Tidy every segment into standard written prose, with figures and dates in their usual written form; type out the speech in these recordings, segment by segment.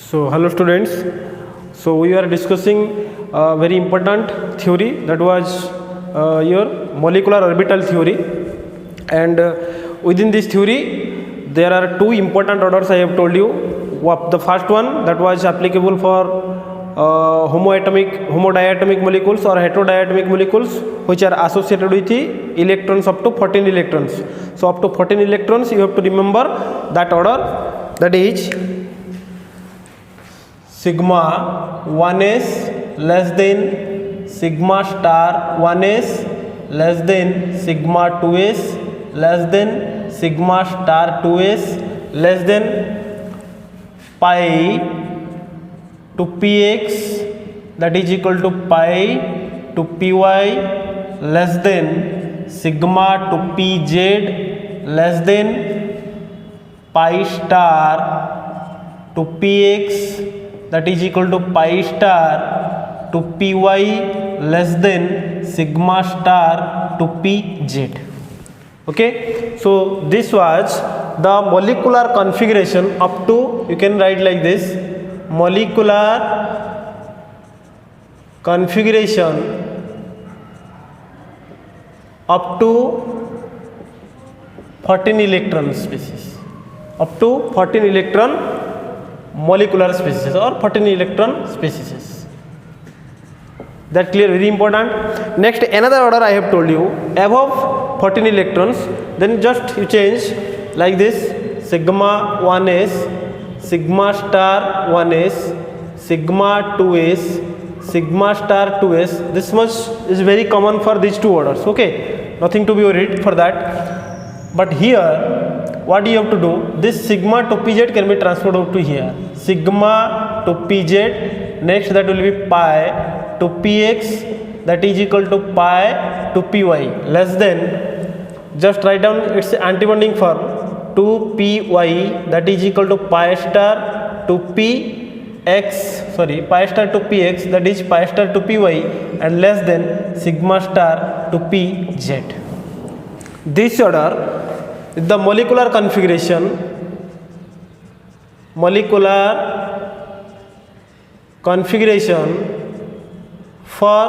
So hello students, so we are discussing a very important theory, that was your molecular orbital theory, and within this theory there are two important orders I have told you. The first one, that was applicable for homodiatomic molecules or heterodiatomic molecules which are associated with the electrons up to 14 electrons. So up to 14 electrons you have to remember that order, that is sigma 1s less than sigma star 1s less than sigma 2s less than sigma star 2s less than pi to px, that is equal to pi to py less than sigma to pz less than pi star to px, that is equal to pi star to py less than sigma star to pz. Okay, so this was the molecular configuration up to, you can write like this, molecular configuration up to 14 electron species, up to 14 electron molecular species or 14 electron species. That clear? Very important. Next, another order I have told you, above 14 electrons, then just you change like this, sigma 1s, sigma star 1s, sigma 2s, sigma star 2s. This much is very common for these two orders. Okay, nothing to be worried for that. But here what you have to do, this sigma to pz can be transferred out to here, sigma to pz, next that will be pi to px, that is equal to pi to py less than, just write down its antibonding form, 2py, that is equal to pi star to px, pi star to px, that is pi star to py, and less than sigma star to pz. This order is the molecular configuration for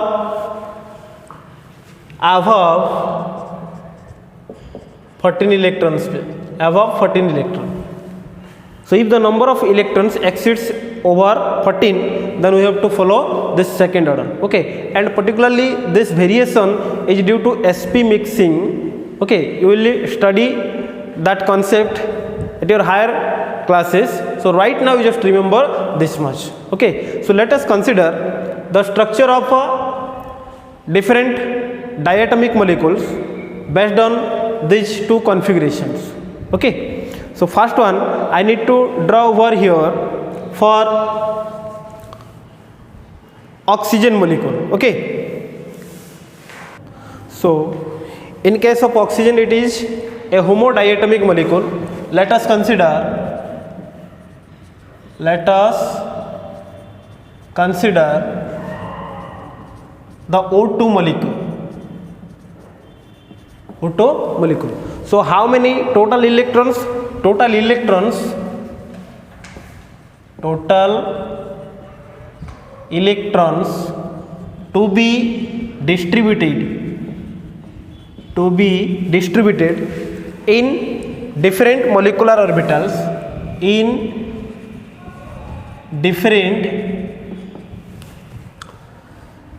above 14 electrons, above 14 electron. So if the number of electrons exceeds over 14, then we have to follow this second order. Okay, and particularly this variation is due to sp mixing. Okay, you will study that concept at your higher classes. So right now you just remember this much. Okay, so let us consider the structure of different diatomic molecules based on these two configurations. Okay, so first one I need to draw over here for oxygen molecule. Okay, so in case of oxygen it is a homodiatomic molecule. Let us consider the O2 molecule. So how many total electrons? Total electrons to be distributed in different molecular orbitals,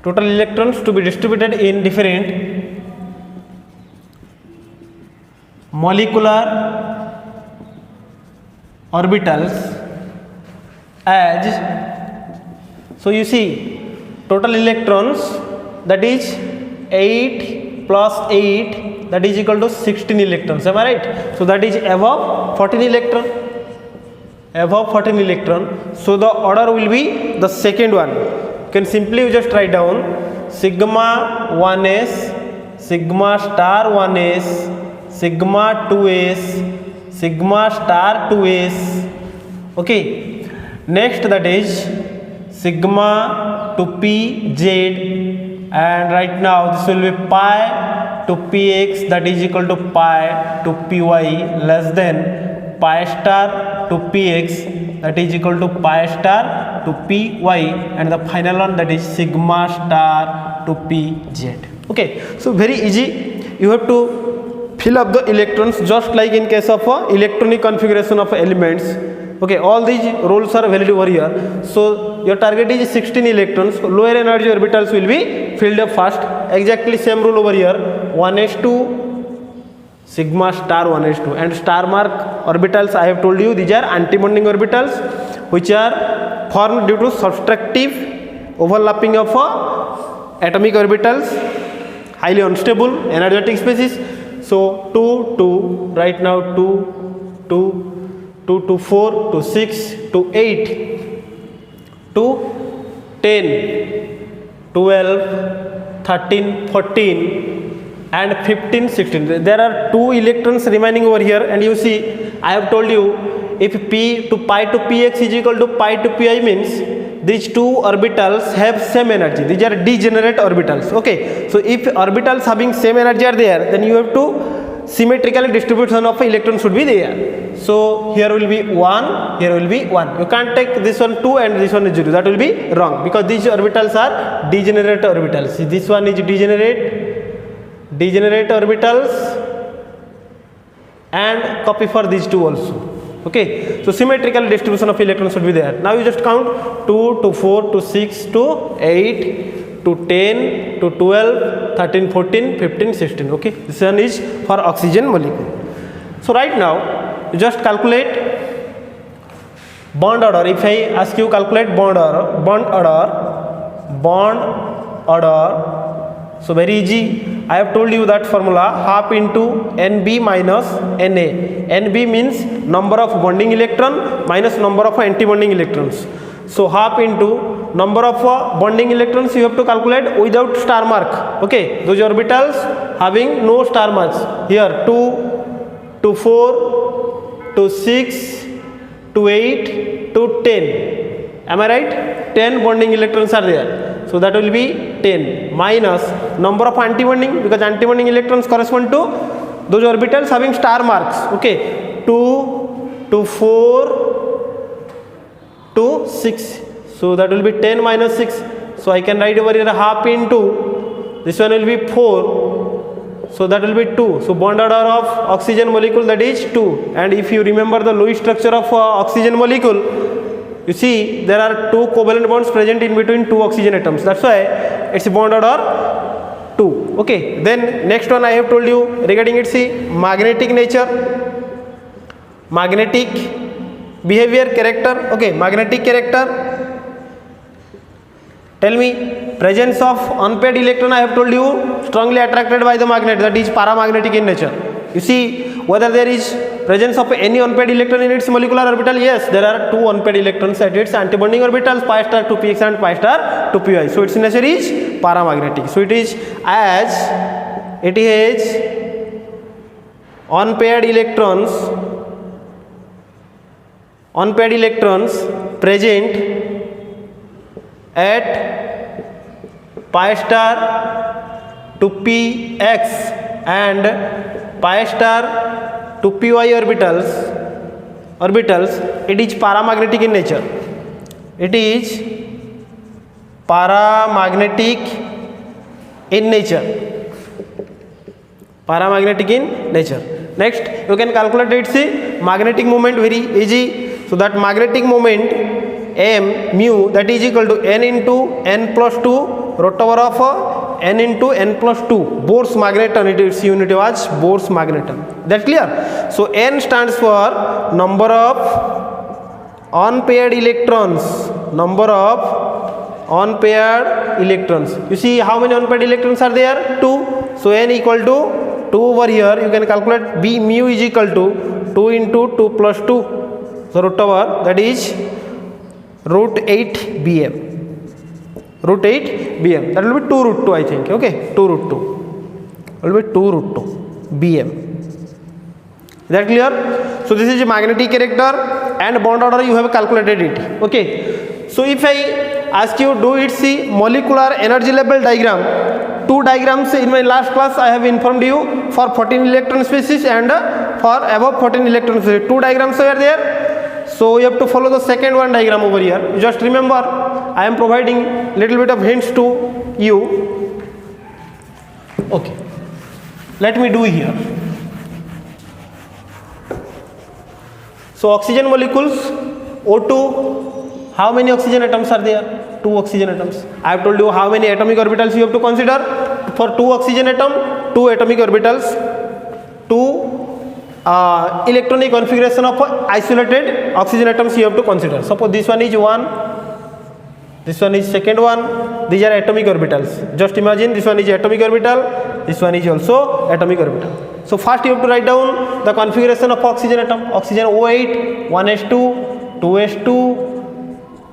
total electrons to be distributed in different molecular orbitals as, so you see total electrons, that is 8 plus 8, that is equal to 16 electrons. Am I right? So that is above 14 electron. So the order will be the second one. You can simply just write down sigma 1s, sigma star 1s, sigma 2s, sigma star 2s. Okay, next that is sigma to pz, and right now this will be pi to px, that is equal to pi to py less than pi star to px, that is equal to pi star to py, and the final one, that is sigma star to pz. Okay, so very easy. You have to fill up the electrons just like in case of electronic configuration of elements. Okay, all these rules are valid over here. So your target is 16 electrons. Lower energy orbitals will be filled up first. Exactly same rule over here. 1s2 sigma star 1s2, and star mark orbitals I have told you, these are antibonding orbitals which are formed due to subtractive overlapping of atomic orbitals, highly unstable energetic species. So 2 2 right now 2 2 2 to 4 to 6 to 8 to 10 12 13 14 and 15 16. There are 2 electrons remaining over here, and you see I have told you if p to pi to px is equal to pi to pi means these 2 orbitals have same energy. These are degenerate orbitals. Okay, so if orbitals having same energy are there, then you have to symmetrical distribution of electrons should be there. So here will be 1, here will be 1. You can't take this one 2 and this one is 0. That will be wrong, because these orbitals are degenerate orbitals. See, this one is degenerate orbitals, and copy for these 2 also. Okay, so symmetrical distribution of electrons should be there. Now you just count 2 to 4 to 6 to 8 to 10 to 12 13 14 15 16. Okay, this one is for oxygen molecule. So right now you just calculate bond order. If I ask you calculate bond order, so very easy. I have told you that formula, half into Nb minus Na. Nb means number of bonding electron minus number of antibonding electrons. So half into number of bonding electrons you have to calculate without star mark. Okay, those orbitals having no star marks. Here 2 to 4 to 6 to 8 to 10. Am I right? 10 bonding electrons are there. So that will be 10 minus number of antibonding, because antibonding electrons correspond to those orbitals having star marks. Okay, 2 to 4 to 6. So that will be 10 minus 6. So I can write over here half into, this one will be 4. So that will be 2. So bond order of oxygen molecule, that is 2. And if you remember the Lewis structure of oxygen molecule, you see there are 2 covalent bonds present in between 2 oxygen atoms. That's why it's bond order 2. Okay, then next one I have told you regarding its magnetic nature, magnetic behavior, character. Okay, magnetic character. Tell me, presence of unpaired electron, I have told you, strongly attracted by the magnet, that is paramagnetic in nature. You see whether there is presence of any unpaired electron in its molecular orbital. Yes, there are 2 unpaired electrons at its antibonding orbitals, pi star to px and pi star to py. So its nature is paramagnetic. So it is as it has unpaired electrons present at pi star to px and pi star to py orbitals, it is paramagnetic in nature. It is paramagnetic in nature. Paramagnetic in nature. Next, you can calculate its magnetic moment, very easy. So that magnetic moment m mu, that is equal to n into n plus 2 root over of n into n plus 2 Bohr's magneton. Its unit was Bohr's magneton. That clear? So n stands for number of unpaired electrons. You see how many unpaired electrons are there? 2. So n equal to 2 over here. You can calculate b mu is equal to 2 into 2 plus 2. So root over, that is root 8 bm. Root 8 bm. That will be 2 root 2, I think. Okay, 2 root 2. It will be 2 root 2 bm. Is that clear? So this is a magnetic character, and bond order you have calculated it. Okay. So if I ask you, do it see molecular energy level diagram. 2 diagrams in my last class I have informed you for 14 electron species and for above 14 electron species. 2 diagrams are there. So you have to follow the second one diagram over here. Just remember, I am providing little bit of hints to you. Okay, let me do here. So oxygen molecules, O2, how many oxygen atoms are there? 2 oxygen atoms. I have told you how many atomic orbitals you have to consider. For 2 oxygen atom, 2 atomic orbitals, 2 electronic configuration of isolated oxygen atoms you have to consider. Suppose this one is 1, this one is second one, these are atomic orbitals. Just imagine this one is atomic orbital, this one is also atomic orbital. So first you have to write down the configuration of oxygen atom. Oxygen O8, 1s2, 2s2,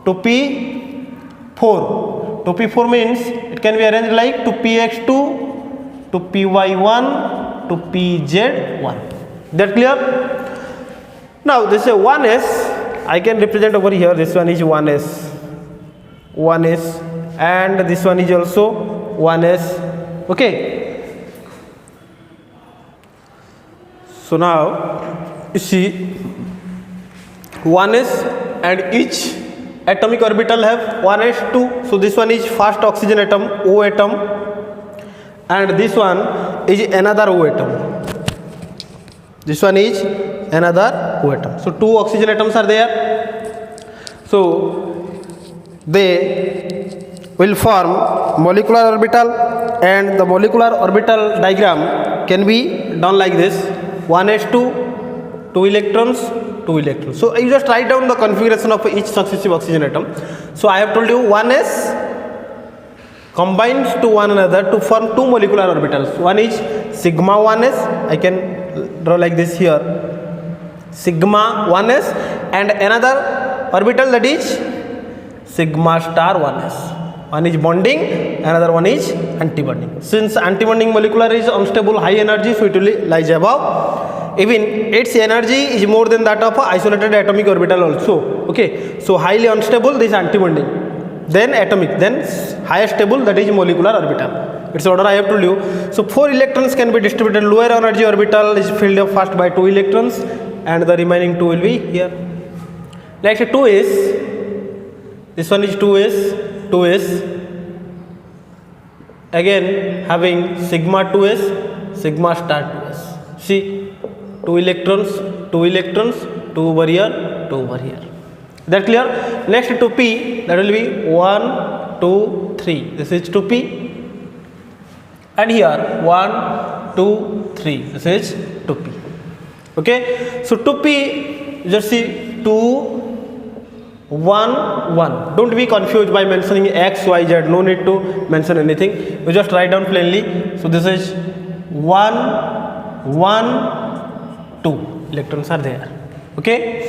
2p4. 2p4 means it can be arranged like 2px2, 2py1, 2pz1. That clear? Now this is 1s, I can represent over here. This one is 1s, 1s, and this one is also 1s. Okay. So now you see 1s and each atomic orbital have 1s2. So this one is first oxygen atom, O atom, and this one is another O atom. This one is another O atom. So 2 oxygen atoms are there. So they will form molecular orbital, and the molecular orbital diagram can be done like this: 1s2, 2 electrons, 2 electrons. So you just write down the configuration of each successive oxygen atom. So I have told you 1s combines to one another to form 2 molecular orbitals. One is sigma 1s, I can draw like this here, sigma 1s, and another orbital that is sigma star 1s. One is bonding, another one is antibonding. Since antibonding molecular is unstable, high energy, so it will lies above. Even its energy is more than that of a isolated atomic orbital also. Okay, so highly unstable, this antibonding, then atomic, then highest stable, that is molecular orbital. Its order I have told you. So 4 electrons can be distributed. Lower energy orbital is filled up first by 2 electrons, and the remaining 2 will be here. Next 2 is, this one is 2s, 2s, again having sigma 2s, sigma star 2s. See, 2 electrons, 2 electrons, 2 over here, 2 over here. That clear? Next 2p, that will be 1, 2, 3. This is 2p. And here 1, 2, 3. This is 2p. Okay. So 2p, just see 2, 1, 1. Don't be confused by mentioning x, y, z. No need to mention anything. You just write down plainly. So this is 1, 1, 2. Electrons are there. Okay.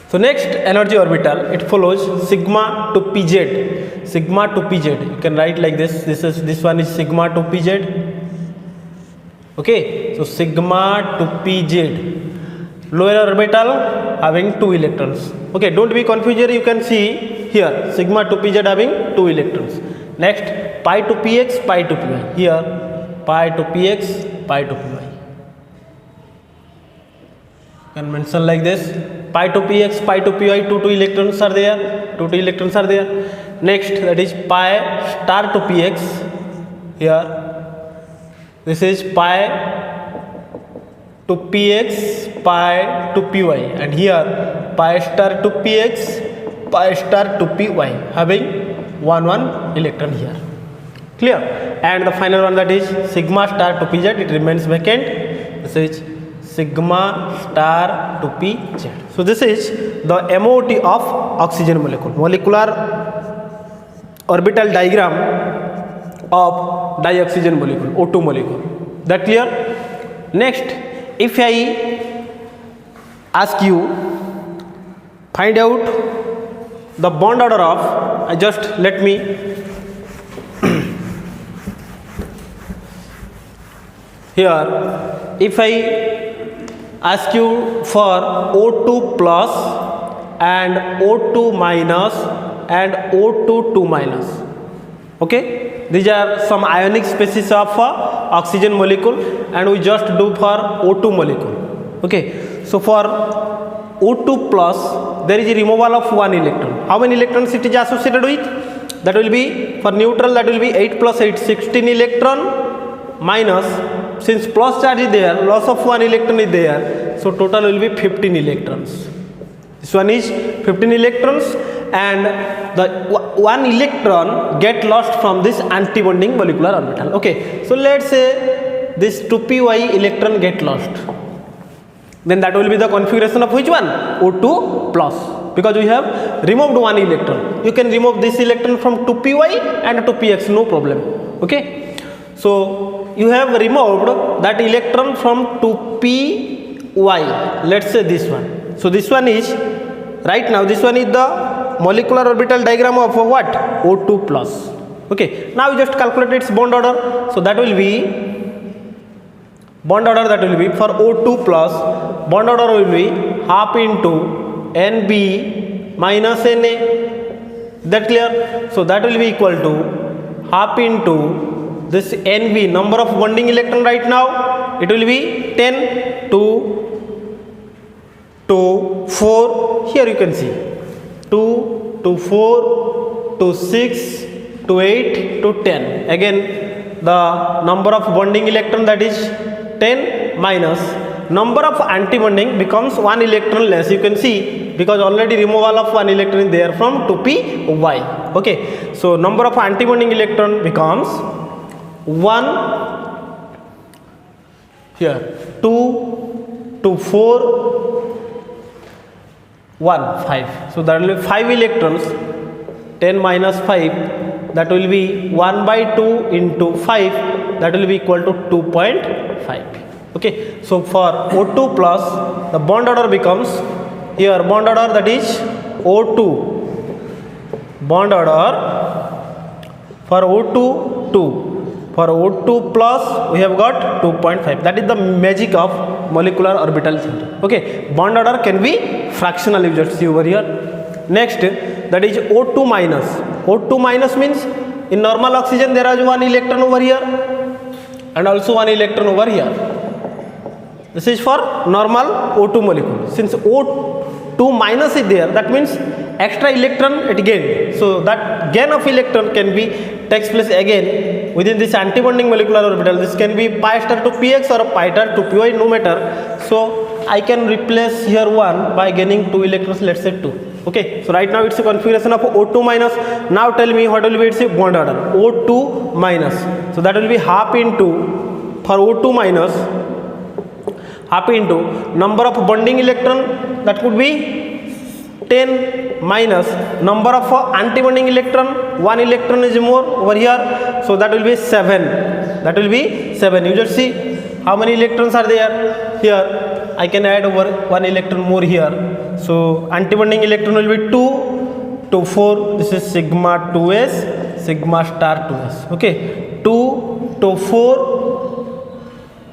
So next energy orbital, it follows sigma to pz. Sigma to pz. You can write like this. This one is sigma to pz. Okay. So sigma to pz. Lower orbital having 2 electrons. Okay, don't be confused here. You can see here sigma to pz having 2 electrons. Next pi to px, pi to py. Here pi to px, pi to py. You can mention like this: pi to px, pi to py. 2 electrons are there. 2 electrons are there. Next, that is pi star to px. Here this is pi to px, pi to py, and here pi star to px, pi star to py, having 1 electron here. Clear? And the final one, that is sigma star to pz, it remains vacant. This is sigma star to pz. So this is the MOT of oxygen molecule, molecular orbital diagram of dioxygen molecule, O2 molecule. That clear? Next, if I ask you find out the bond order of, just let me here, if I ask you for O2 plus and O2 minus and O2 2 minus, okay, these are some ionic species of oxygen molecule, and we just do for O2 molecule. Okay, so for O2 plus, there is a removal of one electron. How many electrons it is associated with? That will be, for neutral, that will be 8 plus 8, 16 electron, minus, since plus charge is there, loss of one electron is there, so total will be 15 electrons. This one is 15 electrons, and the one electron get lost from this antibonding molecular orbital. Okay, so let's say this 2py electron get lost, then that will be the configuration of which one? O2 plus, because we have removed one electron. You can remove this electron from 2py and 2px, no problem. Okay, so you have removed that electron from 2py, let's say this one. So this one is, right now this one is the molecular orbital diagram of what? O2 plus. Okay, now you just calculate its bond order. So that will be bond order, that will be for O2 plus, bond order will be half into Nb minus Na. That clear? So that will be equal to half into this Nb, number of bonding electron right now, it will be 10 to 4, here you can see 2 to 4 to 6 to 8 to 10. Again the number of bonding electron, that is 10, minus number of antibonding becomes one electron less, you can see, because already removal of one electron is there from 2py. Okay, so number of antibonding electron becomes 1 here, 2 to 4, 1, 5. So that will be 5 electrons, 10 minus 5, that will be 1 by 2 into 5, that will be equal to 2.5. Okay, so for O2 plus, the bond order becomes, here bond order, that is O2, bond order for O2 2, for O2 plus we have got 2.5. That is the magic of molecular orbital theory. Okay, bond order can be fractional, you just see over here. Next, that is O2 minus. O2 minus means in normal oxygen there is one electron over here and also one electron over here. This is for normal O2 molecule. Since O2 minus is there, that means extra electron it gained. So that gain of electron can be takes place again within this antibonding molecular orbital. This can be pi star to px or pi star to py, no matter. So I can replace here 1 by gaining 2 electrons, let's say 2. Okay, so right now it's a configuration of O2 minus. Now tell me what will be its bond order? O2 minus. So that will be half into, for O2 minus, half into number of bonding electron, that could be 10, minus number of antibonding electron, one electron is more over here, so that will be 7. That will be 7. You just see how many electrons are there here. I can add over one electron more here. So antibonding electron will be 2 to 4. This is sigma 2s, sigma star 2s. Okay, 2 to 4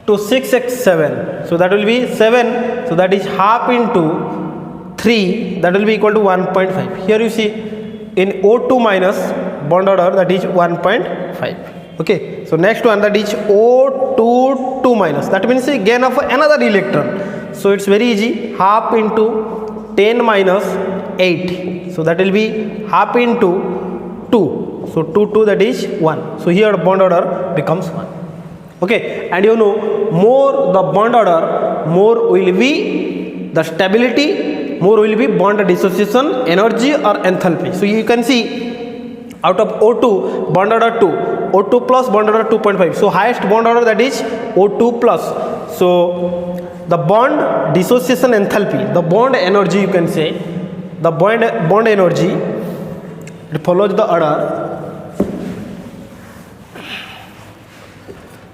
to 6x7. So that will be 7. So that is half into 3. That will be equal to 1.5. Here you see in O2 minus bond order, that is 1.5. Okay, so next one, that is O2 2 minus. That means a gain of another electron. So it's very easy. Half into 10 minus 8. So that will be half into 2. So 2 that is 1. So here bond order becomes 1. Okay, and you know, more the bond order, more will be the stability, more will be bond dissociation energy or enthalpy. So you can see out of O2 bond order 2, O2 plus bond order 2.5. So highest bond order, that is O2 plus. So the bond dissociation enthalpy, the bond energy, you can say, the bond energy, it follows the order.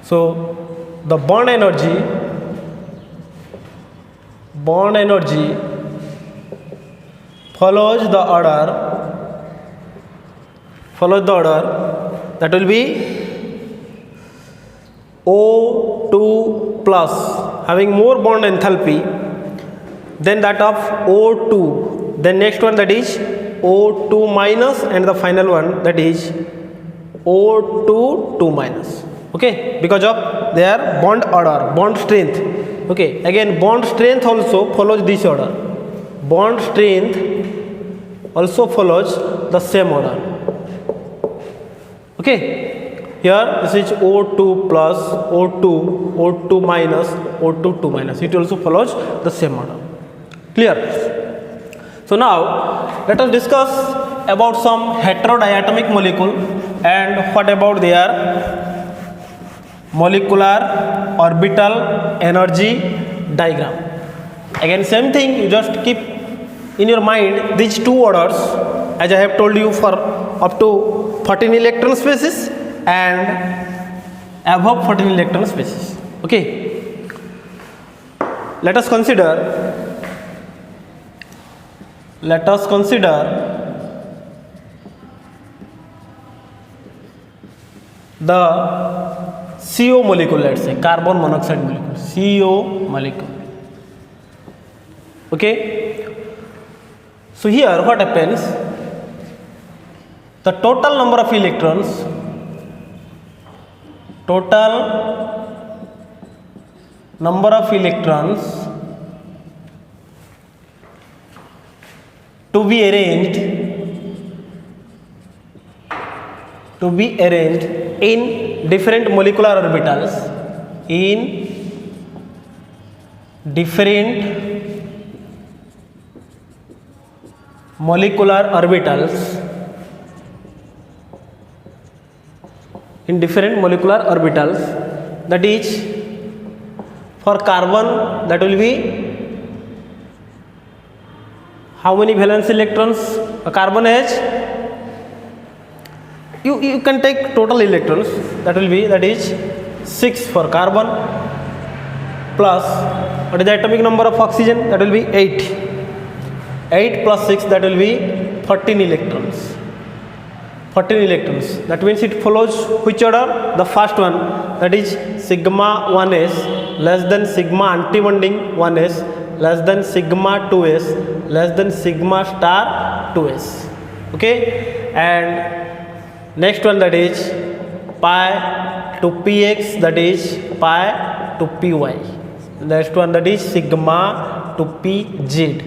So the bond energy follows the order, that will be O2 plus, having more bond enthalpy than that of O2. Then next one, that is O2 minus, and the final one, that is O2 2 minus. Okay, because of their bond order, bond strength. Okay, again bond strength also follows this order. bond strength also follows the same order. Okay, here this is O2 plus O2, O2 minus, O2, 2 minus. It also follows the same order. Clear? So now let us discuss about some heterodiatomic molecule and what about their molecular orbital energy diagram. Again same thing, you just keep in your mind these two orders as I have told you for up to 14 electron spaces and above 14 electron spaces. Okay, let us consider the CO molecule, let's say carbon monoxide molecule, CO molecule. Okay, so here what happens, the total number of electrons to be arranged in different molecular orbitals, that is for carbon that will be how many valence electrons a carbon has. You can take total electrons, that is 6 for carbon, plus what is the atomic number of oxygen, that will be 8 plus 6, that will be 14 electrons. That means it follows which order? The first one, that is sigma 1s less than sigma antibonding 1s less than sigma 2s less than sigma star 2s. Okay, and next one, that is pi to px, that is pi to py. Next one, that is sigma to pz.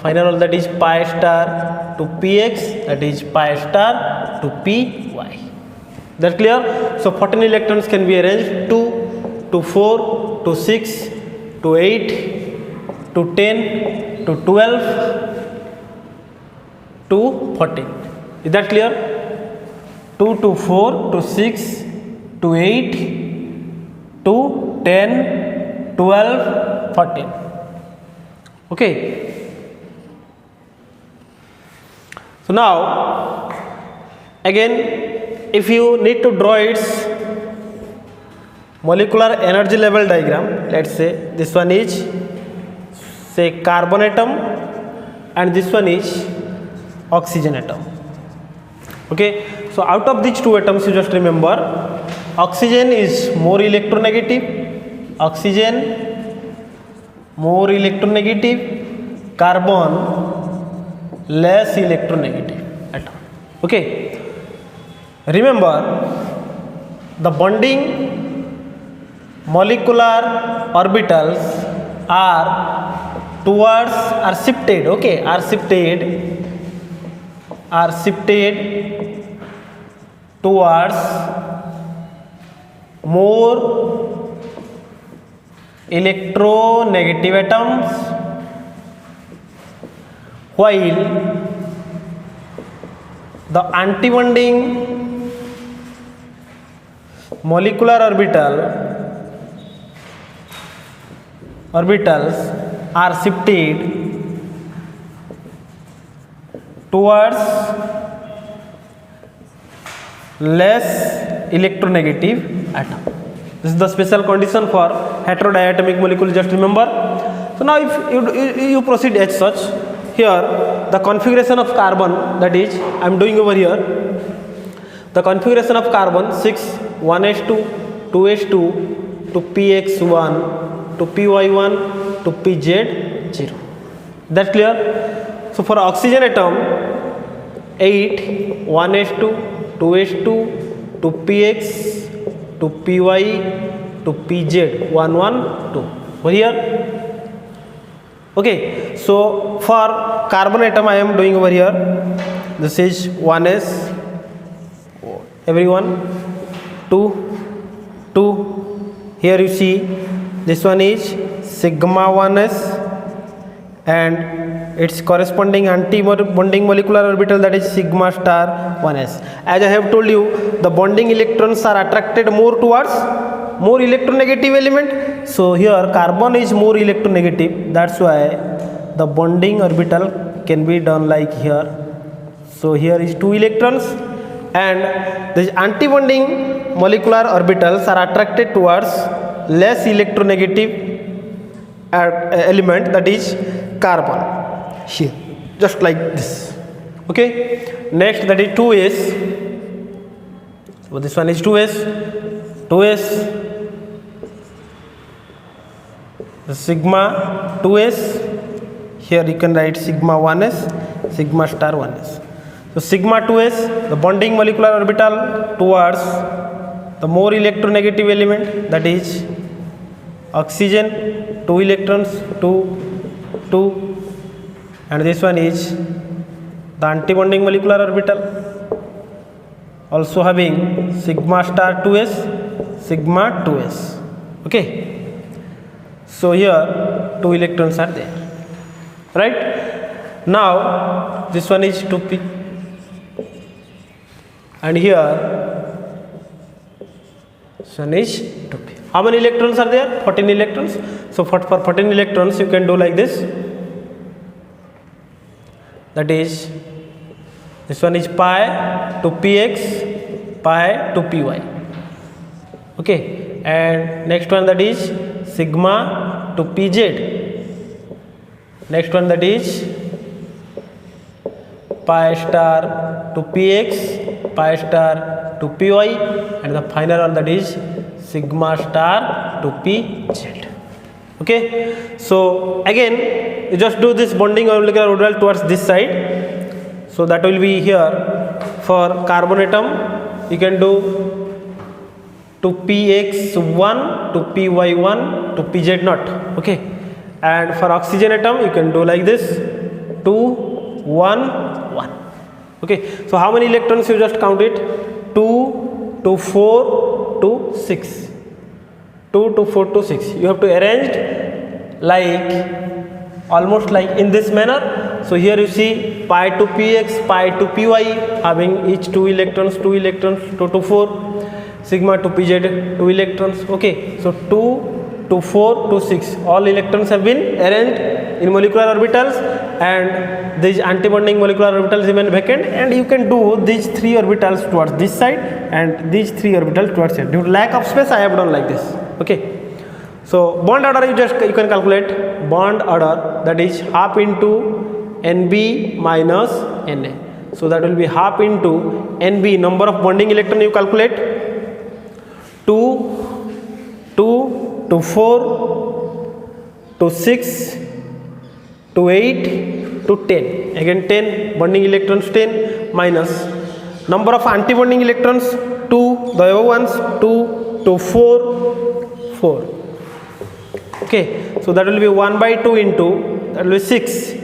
Final one, that is pi star to px, that is pi star to py. That clear? So 14 electrons can be arranged 2 to 4 to 6 to 8 to 10 to 12 to 14. Is that clear? 2 to 4 to 6 to 8 to 10, 12, 14. Okay. So now again, if you need to draw its molecular energy level diagram, let's say this one is say carbon atom and this one is oxygen atom. Okay, so out of these two atoms, you just remember oxygen is more electronegative, carbon less electronegative atom. Okay, remember the bonding molecular orbitals are shifted towards more electronegative atoms, while the antibonding molecular orbitals are shifted towards less electronegative atom. This is the special condition for heterodiatomic molecule, just remember. So now if you proceed as such, here the configuration of carbon, that is I am doing over here, the configuration of carbon 6 1s2 2s2 to px1 to py1 to pz0. That clear? So for oxygen atom 8 1s2 2s2 to px to py to pz 1 1 2 over here. Okay, so for carbon atom I am doing over here. This is 1s, everyone, 2, 2. Here you see this one is sigma 1s and its corresponding anti-bonding molecular orbital, that is sigma star 1s. As I have told you, the bonding electrons are attracted more towards more electronegative element. So here carbon is more electronegative, that's why the bonding orbital can be done like here. So here is 2 electrons and these antibonding molecular orbitals are attracted towards less electronegative element, that is carbon, here, just like this. Okay, next that is 2s. So this one is 2s, sigma 2s. Here you can write sigma 1s, sigma star 1s. So sigma 2s, the bonding molecular orbital towards the more electronegative element, that is oxygen, 2 electrons, 2, 2, and this one is the antibonding molecular orbital, also having sigma star 2s, sigma 2s. Okay, so here 2 electrons are there, right? Now this one is 2p, and here this one is 2p. How many electrons are there? 14 electrons. So for 14 electrons you can do like this, that is this one is pi to px, pi to py. Okay, and next one, that is sigma to pz. Next one, that is pi star to px, pi star to py, and the final one, that is sigma star to pz. Okay, so again you just do this bonding molecular orbital towards this side. So that will be here for carbon atom. You can do to px1 to py1 to pz0. Okay, and for oxygen atom you can do like this, 2, 1, 1. Okay, so how many electrons you just count it? 2 to 4 to 6. 2 to 4 to 6. You have to arrange like almost like in this manner. So here you see pi to px, pi to py, having each 2 electrons, 2 electrons, 2 to 4, sigma to pz, 2 electrons. Okay, so 2 to 4 to 6, all electrons have been arranged in molecular orbitals, and these antibonding molecular orbitals remain vacant, and you can do these 3 orbitals towards this side and these 3 orbitals towards here. Due to lack of space I have done like this. Okay, so bond order you can calculate bond order, that is half into Nb minus Na. So that will be half into Nb, number of bonding electron you calculate, 2 to 4 to 6 to 8 to 10. Again 10 bonding electrons, 10 minus number of antibonding electrons, 2, the above ones, 2 to 4. Okay, so that will be 1 by 2 into, that will be 6.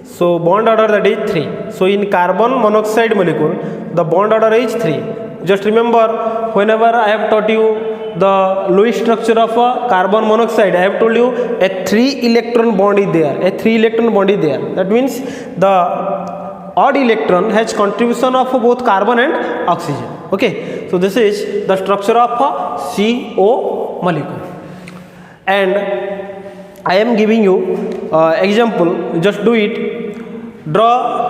So bond order, that is 3. So in carbon monoxide molecule the bond order is 3. Just remember, whenever I have taught you the Lewis structure of a carbon monoxide, I have told you a 3 electron bond is there. A 3 electron bond is there. That means the odd electron has contribution of both carbon and oxygen. Okay, so this is the structure of a CO molecule. And I am giving you example. Just do it. Draw.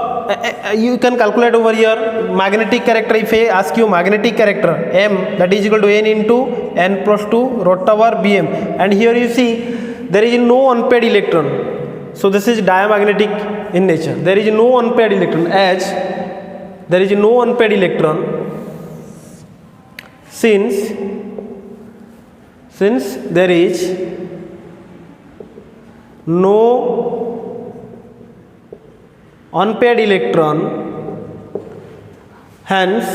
You can calculate over here magnetic character. If I ask you magnetic character M, that is equal to N into N plus 2 root over Bm, and here you see there is no unpaired electron. So this is diamagnetic in nature. There is no unpaired electron, as there is no unpaired electron since there is no unpaired electron, hence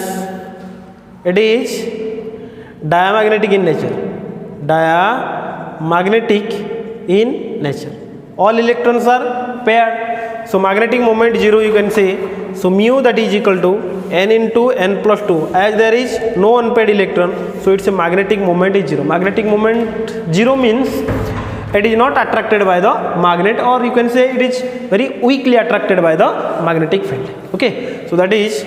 it is diamagnetic in nature. Diamagnetic in nature. all electrons are paired. So magnetic moment 0 you can say. So mu that is equal to n into n plus 2, as there is no unpaired electron, so it's a magnetic moment is 0. Magnetic moment 0 means it is not attracted by the magnet, or you can say it is very weakly attracted by the magnetic field. Okay, so that is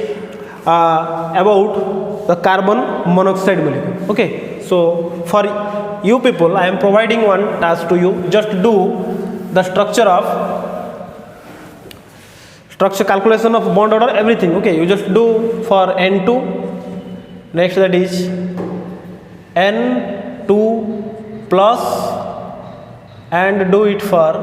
about the carbon monoxide molecule. Okay, so for you people I am providing one task to you. Just do the structure calculation of bond order, everything. Okay, you just do for N2, next that is N2 plus, and do it for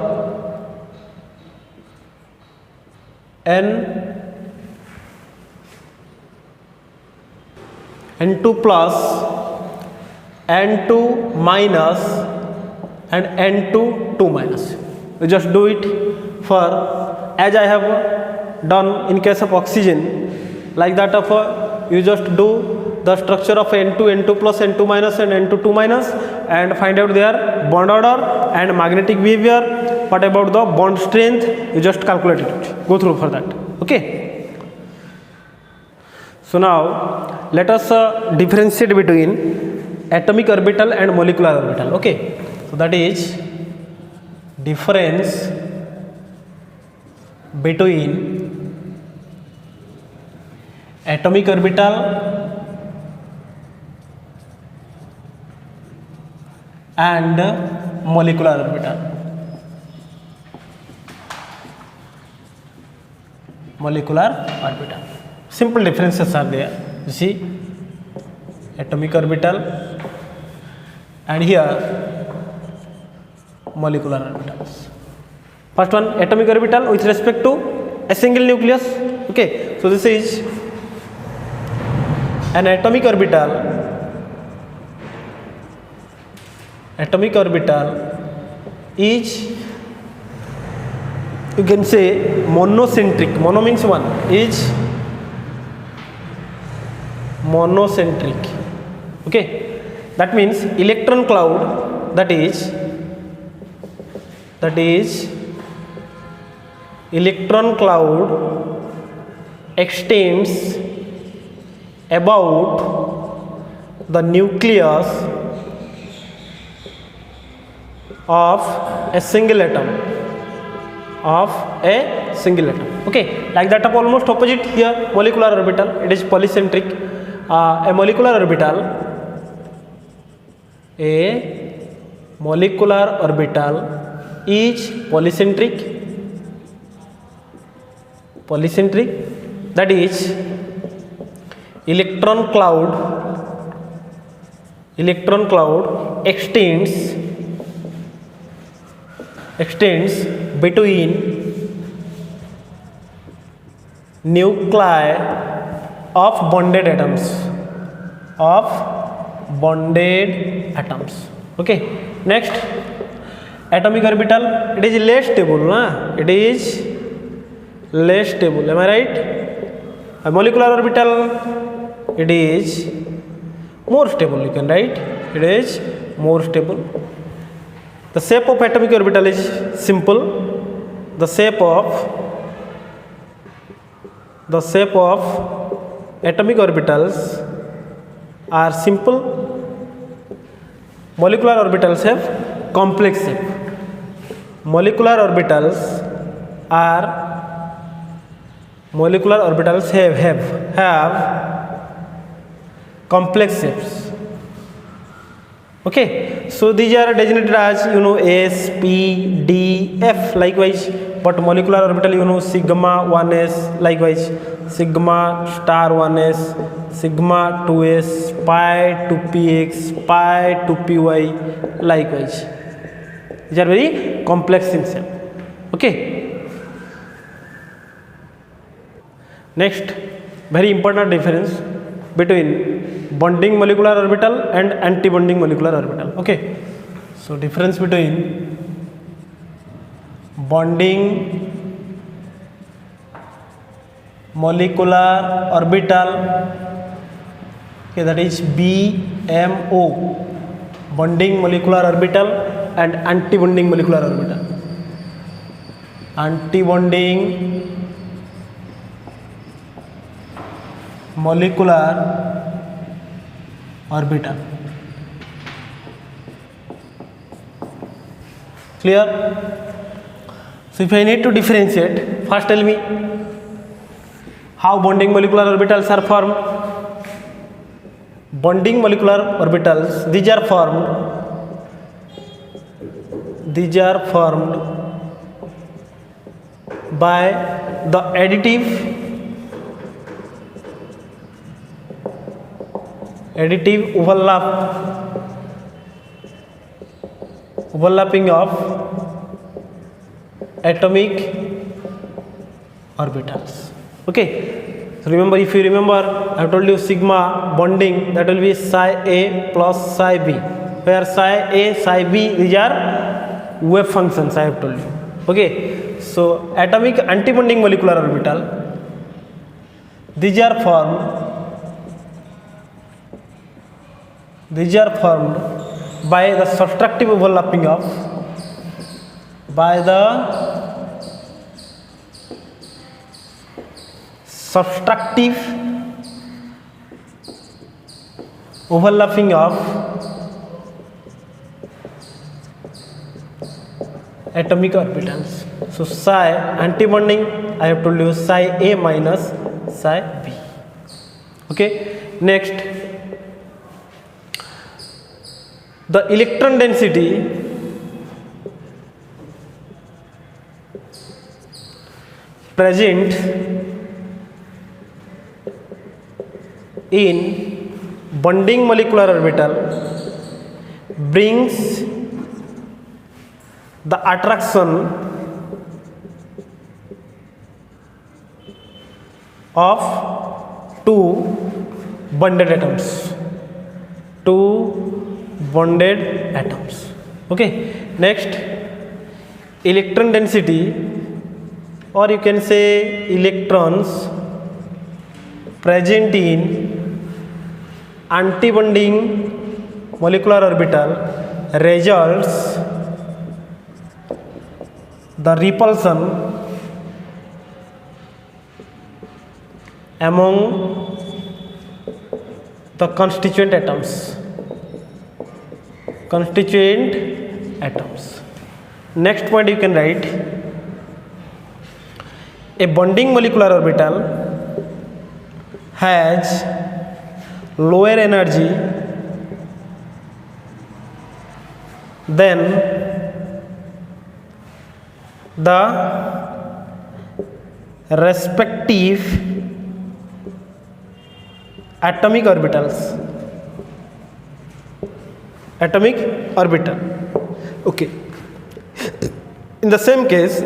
N2 plus, N2 minus, and N2 2 minus. You just do it for, as I have done in case of oxygen, like that of you just do the structure of N2, N2 plus, N2 minus, and N2 2 minus, and find out their bond order and magnetic behavior. What about the bond strength? You just calculate it. Go through for that. Okay. So now let us differentiate between atomic orbital and molecular orbital. Okay. So that is difference between atomic orbital and molecular orbital. Molecular orbital. Simple differences are there. You see, atomic orbital and here molecular orbitals. First one, atomic orbital with respect to a single nucleus. Okay, so this is an atomic orbital. Atomic orbital is, you can say, monocentric. Mono means one, is monocentric. Okay, that means electron cloud, that is electron cloud extends about the nucleus of a single atom. Okay, like that of almost opposite here, molecular orbital, it is polycentric. A molecular orbital is polycentric, that is electron cloud extends between nuclei of bonded atoms. Okay, next, atomic orbital, it is less stable, it is less stable, am I right? A molecular orbital, it is more stable, you can write, it is more stable. The shape of atomic orbital is simple. The shape of atomic orbitals are simple. Molecular orbitals have complex shape. Molecular orbitals have complex shapes. Okay, so these are designated as, you know, S, P, D, F likewise, but molecular orbital, you know, sigma 1s likewise, sigma star 1s, sigma 2s, pi 2px, pi 2py likewise. These are very complex in shape. Okay. Next, very important difference between bonding molecular orbital and antibonding molecular orbital. Okay, so difference between bonding molecular orbital, okay, that is BMO, bonding molecular orbital, and antibonding molecular orbital. antibonding molecular orbital. Clear? So if I need to differentiate, first tell me how bonding molecular orbitals are formed. Bonding molecular orbitals, these are formed by the additive overlapping of atomic orbitals. Okay, so remember, if you remember, I have told you sigma bonding, that will be psi a plus psi b, where psi a psi b, these are wave functions I have told you. Okay, so atomic antibonding molecular orbital, these are formed by the subtractive overlapping of atomic orbitals. So psi antibonding, I have told you psi a minus psi b. Okay, next, the electron density present in bonding molecular orbital brings the attraction of two bonded atoms. Okay, next, electron density, or you can say electrons present in antibonding molecular orbital results the repulsion among the constituent atoms. Next point you can write, a bonding molecular orbital has lower energy than the respective atomic orbital. Okay, in the same case,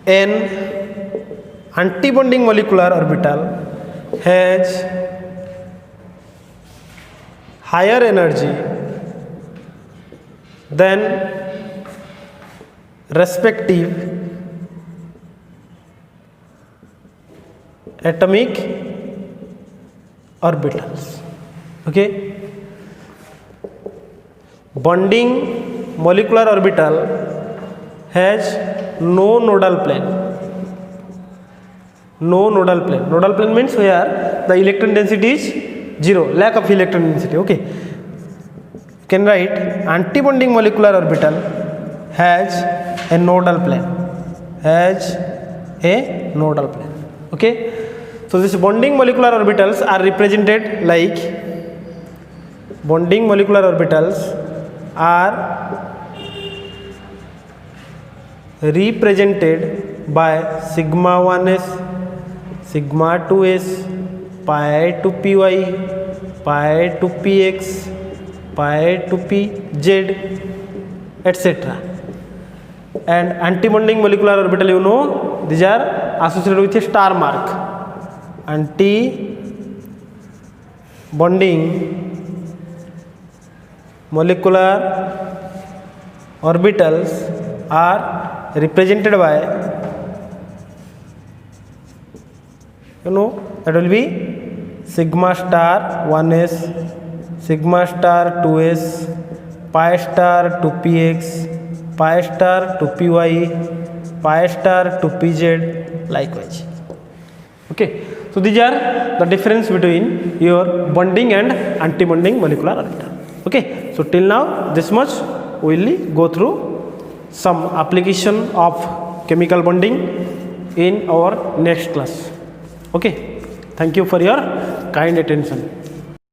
an antibonding molecular orbital has higher energy than respective atomic orbitals. Okay, bonding molecular orbital has no nodal plane. Nodal plane means where the electron density is 0, lack of electron density. Okay, you can write antibonding molecular orbital has a nodal plane. Okay, so this bonding molecular orbitals are represented like by sigma 1s, sigma 2s, pi to py, pi to px, pi to pz, etc. And antibonding molecular orbital, you know, these are associated with a star mark. Antibonding molecular orbitals are represented by, you know, that will be sigma star 1s, sigma star 2s, pi star to px, pi star to py, pi star to pz likewise. Okay, so these are the difference between your bonding and anti-bonding molecular orbital. Okay, so till now this much we will go through some application of chemical bonding in our next class. Okay, thank you for your kind attention.